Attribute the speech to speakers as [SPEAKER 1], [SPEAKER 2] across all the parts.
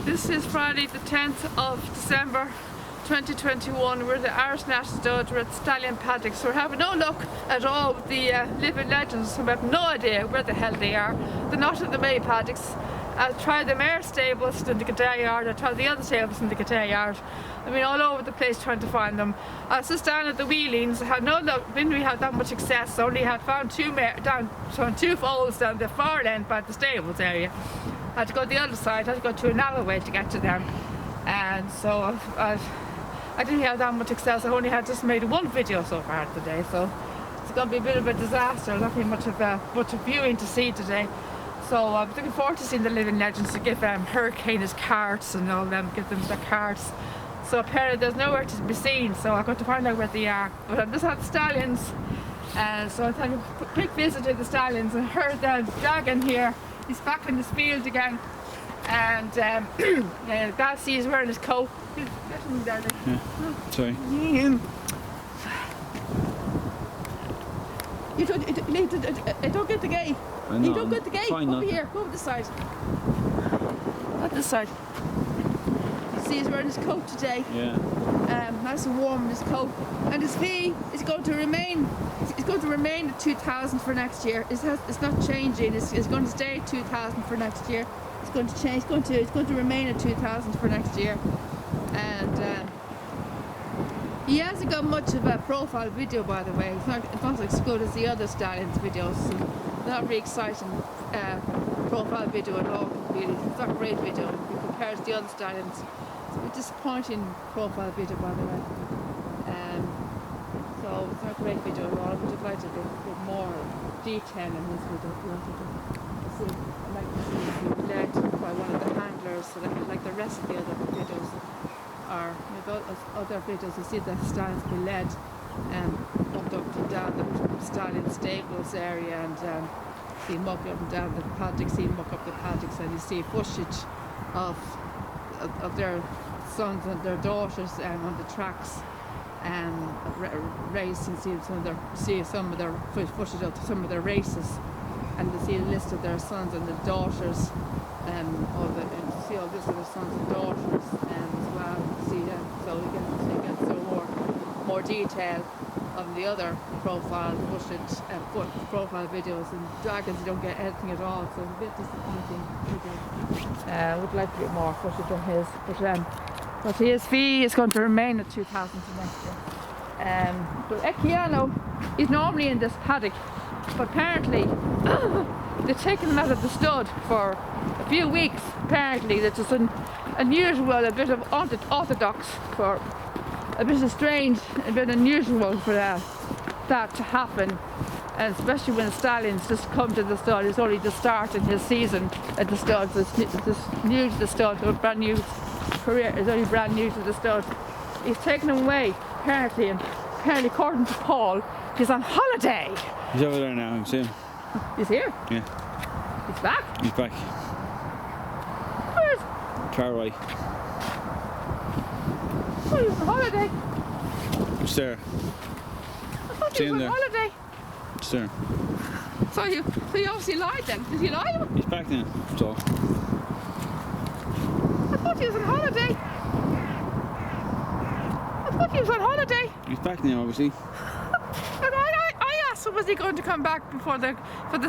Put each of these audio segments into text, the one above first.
[SPEAKER 1] This is Friday the 10th of December 2021. We're at the Irish National Stud. We're at Stallion Paddocks. We're having no luck at all with the living legends. We have no idea where the hell they are. They're not in the main paddocks. I tried the mare stables in the Kildare Yard. I tried the other stables in the Kildare Yard. I mean, all over the place trying to find them. I was just down at the Wheelings. I had no luck. Didn't really have that much success. I only had found two foals down the far end by the stables area. I had to go the other side. I had to go to another way to get to them. And so I didn't have that much success. I only had just made one video so far today. So it's going to be a bit of a disaster. Not be much of viewing to see today. So I'm looking forward to seeing the living legends, to give Hurricane his carts and all them, give them the carts. So apparently there's nowhere to be seen, so I've got to find out where they are. But I'm just at the Stallions, and so I'm taking a quick visit to the Stallions. I heard the dragon here. He's back in this field again, and Darcy is wearing his coat.
[SPEAKER 2] Yeah. Sorry.
[SPEAKER 1] You don't get the gate. You don't get the gate. Over here. Go over this side. Not this side. You see, he's wearing his coat today.
[SPEAKER 2] Yeah.
[SPEAKER 1] Nice and warm in his coat, and his fee is going to remain. It's going to remain at 2,000 for next year. It's not changing. It's going to stay at 2,000 for next year. It's going to change. It's going to remain at 2,000 for next year, and. He hasn't got much of a profile video, by the way. It's not as good as the other Stallions videos. Not very exciting profile video at all, really. It's not a great video compared to the other Stallions. It's a disappointing profile video, by the way. So it's not a great video at all. I would have liked a bit more detail in this video. I'd like to see it be led by one of the handlers, so that like the rest of the other videos. Or other videos, you see the Stallions be led up and down the Stallion stables area, and see him walk up and down the paddocks, see him walk up the paddocks, and you see footage of their sons and their daughters on the tracks racing. See some of their footage of some of their races, and you see a list of their sons and their daughters, and see all this of their sons and daughters as well. So you get some more detail on the other profile footage, profile videos, and dragons you don't get anything at all, so it's a bit disappointing. I would like to get more footage on his, but his fee is going to remain at 2,000 for next year. But Ekiano is normally in this paddock, but apparently they've taken him out of the stud for a few weeks. Apparently that's just unusual, a bit of orthodox, for a bit of strange, a bit unusual for that to happen, and especially when the Stallions just come to the stud. He's only just starting his season at the stud. It's just new to the stud, a brand new career. Is only brand new to the stud. He's taken him away apparently, and apparently according to Paul, he's on holiday.
[SPEAKER 2] He's over there now. I'm seeing him.
[SPEAKER 1] He's here.
[SPEAKER 2] Yeah.
[SPEAKER 1] He's back.
[SPEAKER 2] He's back.
[SPEAKER 1] Where's?
[SPEAKER 2] Carraway.
[SPEAKER 1] Oh, he was on holiday.
[SPEAKER 2] It's there.
[SPEAKER 1] I thought he was on holiday.
[SPEAKER 2] It's there.
[SPEAKER 1] So he obviously lied then. Did he lie?
[SPEAKER 2] He's back now. That's all.
[SPEAKER 1] I thought he was on holiday. I thought he was on holiday.
[SPEAKER 2] He's back now, obviously.
[SPEAKER 1] And I asked him, was he going to come back before the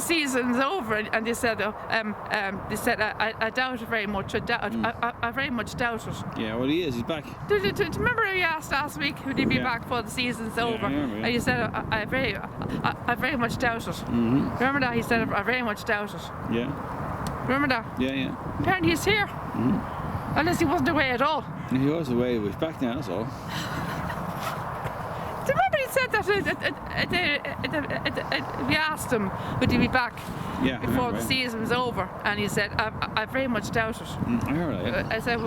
[SPEAKER 1] season's over? And they said, I doubt it very much. I very much doubt it.
[SPEAKER 2] Yeah, well, he is. He's back.
[SPEAKER 1] Do you remember you asked last week, would he be back before the season's over?
[SPEAKER 2] I remember, yeah.
[SPEAKER 1] And you said, I very much doubt it.
[SPEAKER 2] Mm-hmm.
[SPEAKER 1] Remember that? He said, I very much doubt it.
[SPEAKER 2] Yeah.
[SPEAKER 1] Remember that?
[SPEAKER 2] Yeah.
[SPEAKER 1] Apparently he's here.
[SPEAKER 2] Mm-hmm.
[SPEAKER 1] Unless he wasn't away at all.
[SPEAKER 2] He was away, but he's back now, that's all.
[SPEAKER 1] Do you remember he said that we asked him, would he be back before the season was over? And he said, I very much doubt it.
[SPEAKER 2] I heard that, yeah.
[SPEAKER 1] I said,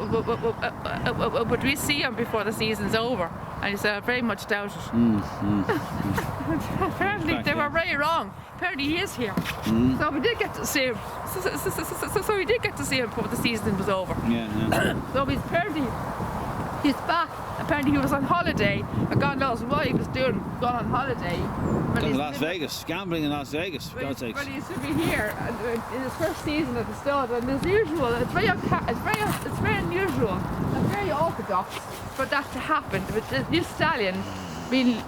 [SPEAKER 1] would we see him before the season's over? And he said, I very much doubt it. Apparently they were very wrong. Apparently he is here. So we did get to see him. So we did get to see him before the season was over.
[SPEAKER 2] Yeah.
[SPEAKER 1] So he's back. Apparently he was on holiday, and God knows what he was doing, gone on holiday.
[SPEAKER 2] Gone to Las Vegas, gambling in Las Vegas, for God's sakes.
[SPEAKER 1] But he should be here in his first season at the stud, and as usual, it's very rule. I'm very orthodox for that to happen. With this stallion being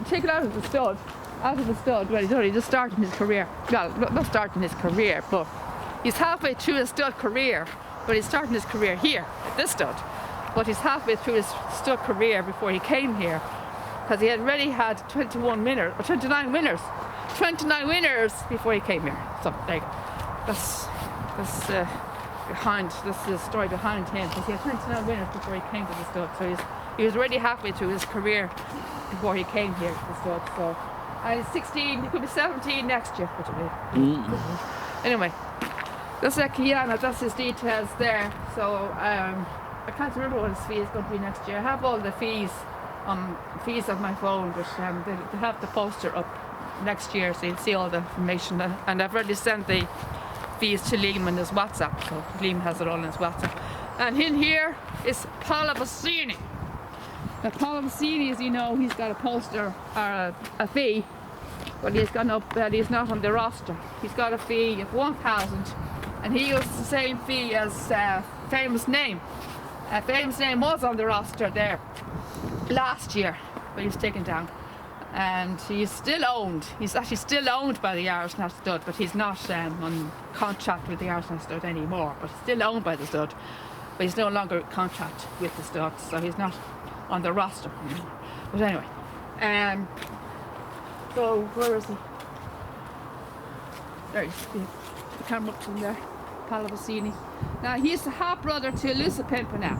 [SPEAKER 1] taken out of the stud, well, he's only just starting his career. Well, not starting his career, but he's halfway through his stud career, but he's starting his career here, at this stud. But he's halfway through his stud career before he came here, because he had already had 29 winners before he came here. So there you go. That's the story behind him, because he had 29 winners before he came to the stud. So he was already halfway through his career before he came here to the stud. So he's 16, he could be 17 next year. Anyway, that's Kiana, that's his details there. So I can't remember what his fee is going to be next year. I have all the fees on my phone, but they have the poster up next year, so you'll see all the information. And I've already sent the fees to Liam in his WhatsApp, so Liam has it all in his WhatsApp. And in here is Paolo Bassini. Now Paolo Bassini, as you know, he's got a poster or a fee, but he's he's not on the roster. He's got a fee of 1,000, and he used the same fee as Famous Name. Famous Name was on the roster there last year, but he was taken down. And he's still owned. He's actually still owned by the Irish National Stud, but he's not on contract with the Irish National Stud anymore. But he's still owned by the stud, but he's no longer in contract with the stud, so he's not on the roster anymore. But anyway, so where is he? There he is. The camera up to him there. Paolo Bassini. Now he's the half brother to Lucy Pimpernel.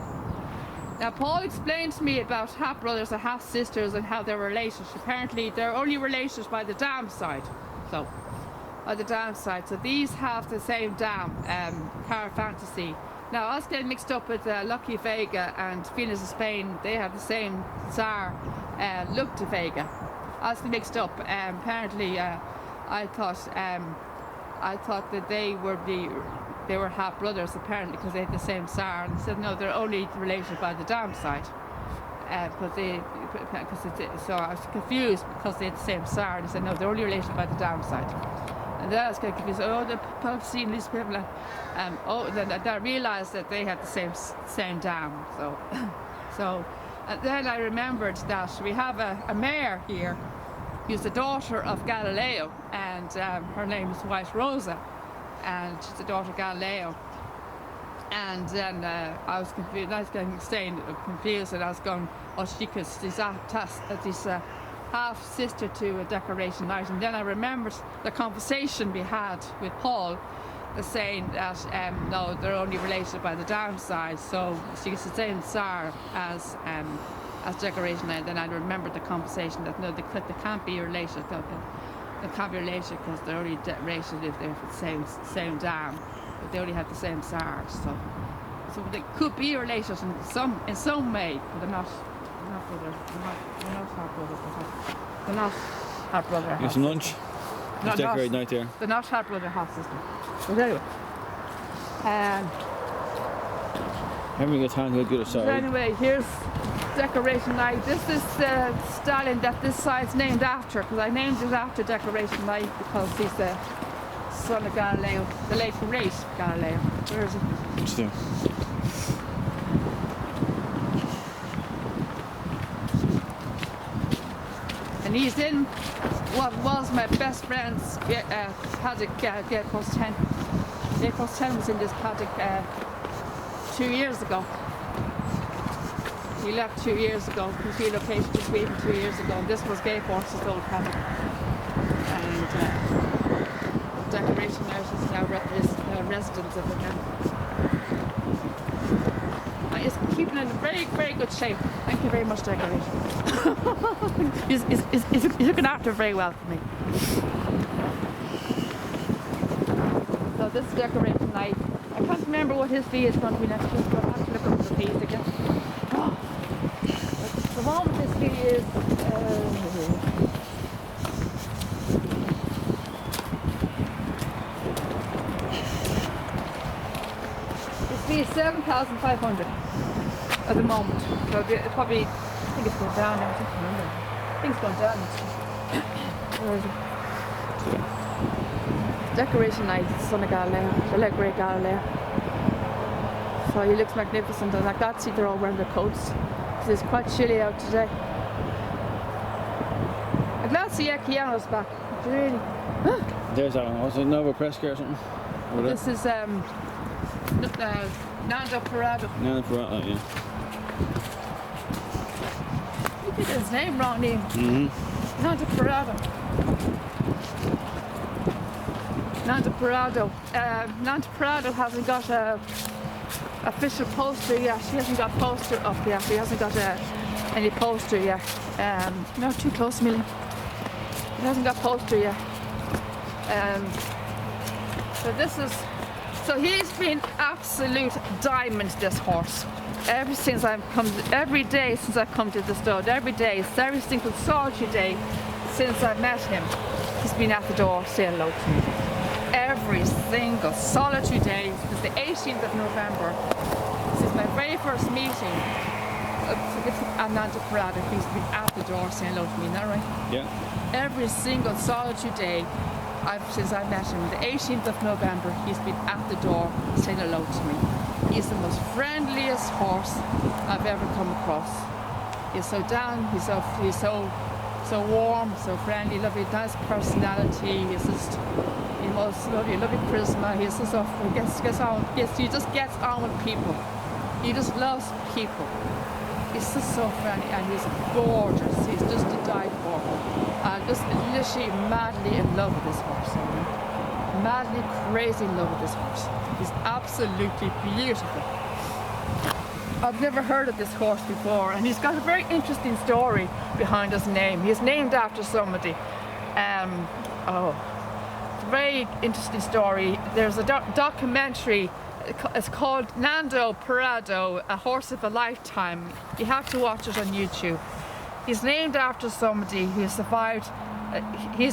[SPEAKER 1] Now Paul explained to me about half brothers and half sisters and how they're related. Apparently they're only related by the dam side. So these have the same dam, Power Fantasy. Now I was getting mixed up with Lucky Vega and Venus of Spain. They have the same Tsar, Luke de Vega. I was mixed up. Apparently I thought that they were half brothers, apparently, because they had the same Tsar. And they said no, they're only related by the dam side. So I was confused because they had the same Tsar, and they said no, they're only related by the dam side. And then I was kind of confused. Oh, the Palestine, these people. Then I realised that they had the same dam. So and then I remembered that we have a mayor here who's the daughter of Galileo, and her name is White Rosa, and she's the daughter of Galileo. And then I was confused. I was staying confused, and I was going, oh, she's half sister to a Decoration Night. And then I remembered the conversation we had with Paul, saying that no, they're only related by the downside. So she's the same Tsar as Decoration Night. Then I remembered the conversation that no, they can't be related. They can't be related because they're only related if they're the same dam. But they only have the same Tsar. So they could be related in some way, but they're not brothers. They're not half brothers. They're not half brother.
[SPEAKER 2] Get some lunch. It's Decorated Night there.
[SPEAKER 1] They're not half brother, half sister. But anyway,
[SPEAKER 2] Having a good time, we'll do it. Sorry.
[SPEAKER 1] so anyway, here's Decoration Night. This is the stallion that this side's named after, because I named it after Decoration Night because he's the son of Galileo, the late great Galileo. Where is he?
[SPEAKER 2] What's there?
[SPEAKER 1] And he's in what was my best friend's paddock, Gate Post 10. Gate Post 10 was in this paddock 2 years ago. He left 2 years ago. He relocated to Sweden 2 years ago. And this was Gate Post's old paddock. And Decoration Night is now residents of it now. He's keeping in very, very good shape. Thank you very much, Decoration. he's looking after very well for me. So this is Decoration Night. I can't remember what his fee is going to be next year, so I'll have to look up the fees again. Oh. At the moment his fee is his fee is 7,500 at the moment. So it probably, I think it's going down now. I can't remember. I think it's going down. Where is it? Decoration Night, son of Galileo, the late great Galileo. So he looks magnificent, and I'm glad to see they're all wearing their coats because it's quite chilly out today. I'm glad to see Equiano's back. Really.
[SPEAKER 2] There's that one. Was it Nova Presca or something? Over there?
[SPEAKER 1] This is Nando Parado.
[SPEAKER 2] Nando Parado, yeah.
[SPEAKER 1] You did his name wrong, Liam.
[SPEAKER 2] Mm-hmm.
[SPEAKER 1] Nando Parado. Nando Parado. Nando Parado hasn't got a official poster yet. She hasn't got poster up yet. He hasn't got any poster yet. No, too close to me, Liam. He hasn't got poster yet. So he's been absolute diamond, this horse. Every day since I've come to the stud, every single solitary day since I met him, he's been at the door saying hello to me. Every single solitary day since the 18th of November, since my very first meeting with Nando Parado, he's been at the door saying hello to me, isn't that right?
[SPEAKER 2] Yeah.
[SPEAKER 1] Every single solitary day since I met him, the 18th of November, he's been at the door saying hello to me. He's the most friendliest horse I've ever come across. He's so down, he's so warm, so friendly, lovely, nice personality. He's just lovely charisma. He's just he just gets on with people. He just loves people. He's just so friendly, and he's gorgeous. He's just to die for. I'm just literally madly in love with this horse. Madly crazy in love with this horse. He's absolutely beautiful. I've never heard of this horse before, and he's got a very interesting story behind his name. He's named after somebody. It's a very interesting story. There's a documentary. It's called Nando Parado, A Horse of a Lifetime. You have to watch it on YouTube. He's named after somebody who survived. He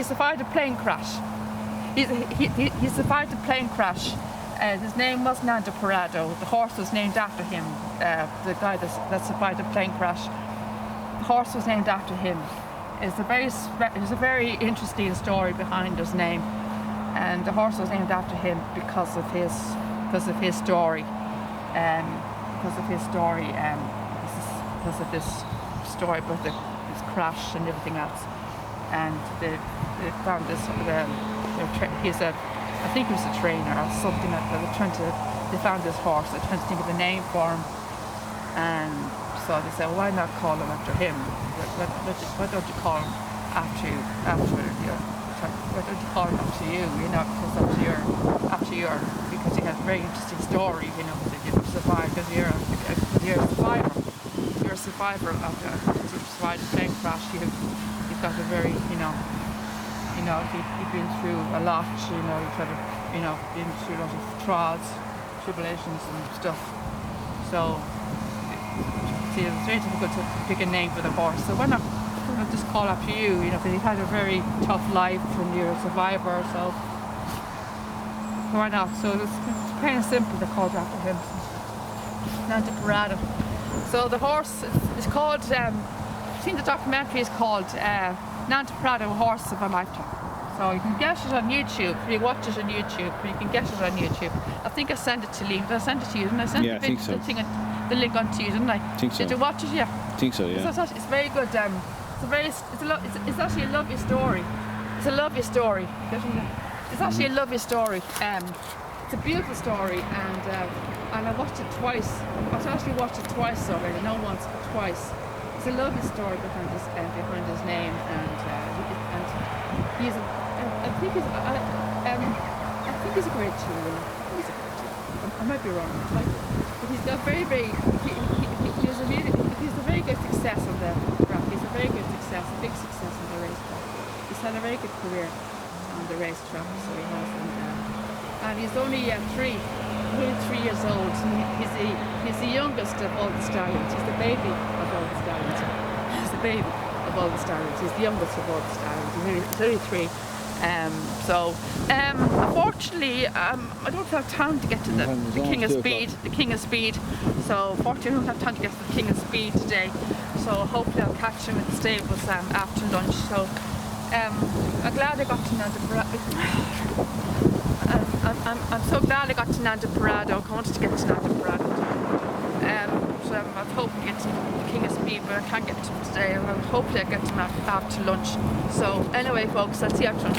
[SPEAKER 1] survived a plane crash. He survived a plane crash. His name was Nando Parado. The horse was named after him. The guy that survived a plane crash. The horse was named after him. It's a very interesting story behind his name. And the horse was named after him because of his story, because of this story about his crash and everything else. And they found this. I think he was a trainer or something like that. They found this horse. They're trying to think of a name for him, and so they said, "Why not call him after him? Why don't you call him after you? Why don't you call him after you? Because he has a very interesting story. That you survived because you're a survivor. You're a survivor because you survived a plane crash. You've got a very you've been through a lot. You've had been through a lot of trials, tribulations, and stuff. So see, it's very difficult to pick a name for the horse. So why not just call after you? Because you've had a very tough life and you're a survivor. So why not? So it's plain and simple. They called after him, Nando Parado. So the horse is called. I think the documentary is called Nando Parado, Horse of a Lifetime. So you can get it on YouTube. You watch it on YouTube. You can get it on YouTube. I think I sent it to Liam. Did I send it to you? Didn't I send
[SPEAKER 2] I think so.
[SPEAKER 1] The link on to you, didn't I?
[SPEAKER 2] I think so.
[SPEAKER 1] Did you watch it? Yeah.
[SPEAKER 2] I think so, yeah.
[SPEAKER 1] It's very good. It's actually a lovely story. It's a lovely story. It's actually a lovely story. It's a beautiful story, and I watched it twice. I've actually watched it twice already. Not once, but twice. It's a lovely story behind his name, and he's. I think he's a great cheerleader. I might be wrong, but he's got he's a very good success on the track. He's a very good success, a big success on the racetrack. He's had a very good career on the racetrack, so he has. And he's only 3 years old. He's the youngest of all the stallions. He's the baby of all the stallions. He's the baby of all the stallions. He's the youngest of all the stallions. He's only 3. Unfortunately, I don't have time to get to the King of Speed. The King of Speed. So fortunately, I don't have time to get to the King of Speed today. So hopefully, I'll catch him at the stables after lunch. So I'm glad I got to know the.
[SPEAKER 3] I'm so glad I got to Nanda Parado. I wanted to get to Nanda Parado. I was hoping to get to the King of Speed, but I can't get to him today. Hopefully I get to him after lunch. So anyway, folks, I'll see you after lunch.